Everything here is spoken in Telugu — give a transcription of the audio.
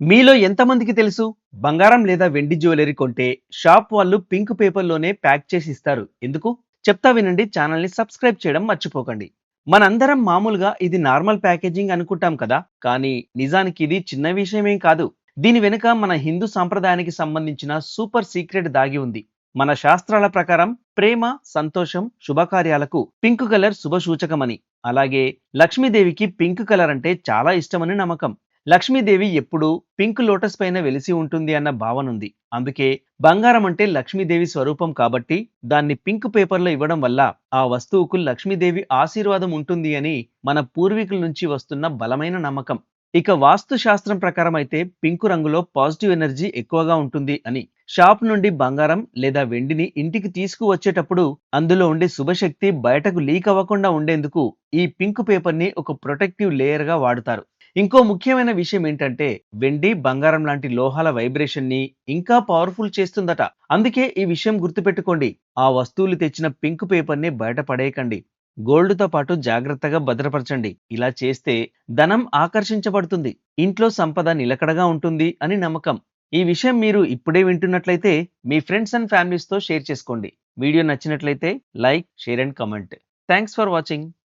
మీలో ఎంతమందికి తెలుసు బంగారం లేదా వెండి జ్యువెలరీ కొంటే షాప్ వాళ్ళు పింక్ పేపర్లోనే ప్యాక్ చేసి ఇస్తారు ఎందుకు? చెప్తా వినండి. ఛానల్ని సబ్స్క్రైబ్ చేయడం మర్చిపోకండి. మనందరం మామూలుగా ఇది నార్మల్ ప్యాకేజింగ్ అనుకుంటాం కదా, కానీ నిజానికి ఇది చిన్న విషయమేం కాదు. దీని వెనుక మన హిందూ సాంప్రదాయానికి సంబంధించిన సూపర్ సీక్రెట్ దాగి ఉంది. మన శాస్త్రాల ప్రకారం ప్రేమ, సంతోషం, శుభకార్యాలకు పింక్ కలర్ శుభ సూచకమని, అలాగే లక్ష్మీదేవికి పింక్ కలర్ అంటే చాలా ఇష్టమని నమ్మకం. లక్ష్మీదేవి ఎప్పుడూ పింక్ లోటస్ పైన వెలిసి ఉంటుంది అన్న భావనుంది. అందుకే బంగారం అంటే లక్ష్మీదేవి స్వరూపం కాబట్టి దాన్ని పింక్ పేపర్లో ఇవ్వడం వల్ల ఆ వస్తువుకు లక్ష్మీదేవి ఆశీర్వాదం ఉంటుంది అని మన పూర్వీకుల నుంచి వస్తున్న బలమైన నమ్మకం. ఇక వాస్తు శాస్త్రం ప్రకారం అయితే పింక్ రంగులో పాజిటివ్ ఎనర్జీ ఎక్కువగా ఉంటుంది అని, షాప్ నుండి బంగారం లేదా వెండిని ఇంటికి తీసుకువచ్చేటప్పుడు అందులో ఉండే శుభశక్తి బయటకు లీక్ అవ్వకుండా ఉండేందుకు ఈ పింక్ పేపర్ ని ఒక ప్రొటెక్టివ్ లేయర్ గా వాడుతారు. ఇంకో ముఖ్యమైన విషయం ఏంటంటే వెండి, బంగారం లాంటి లోహాల వైబ్రేషన్ ని ఇంకా పవర్ఫుల్ చేస్తుందట. అందుకే ఈ విషయం గుర్తుపెట్టుకోండి. ఆ వస్తువులు తెచ్చిన పింక్ పేపర్ ని బయట పడేయకండి. గోల్డ్ తో పాటు జాగ్రత్తగా భద్రపరచండి. ఇలా చేస్తే ధనం ఆకర్షించబడుతుంది, ఇంట్లో సంపద నిలకడగా ఉంటుంది అని నమ్మకం. ఈ విషయం మీరు ఇప్పుడే వింటున్నట్లయితే మీ ఫ్రెండ్స్ అండ్ ఫ్యామిలీస్ తో షేర్ చేసుకోండి. వీడియో నచ్చినట్లయితే like, share and comment. Thanks for watching.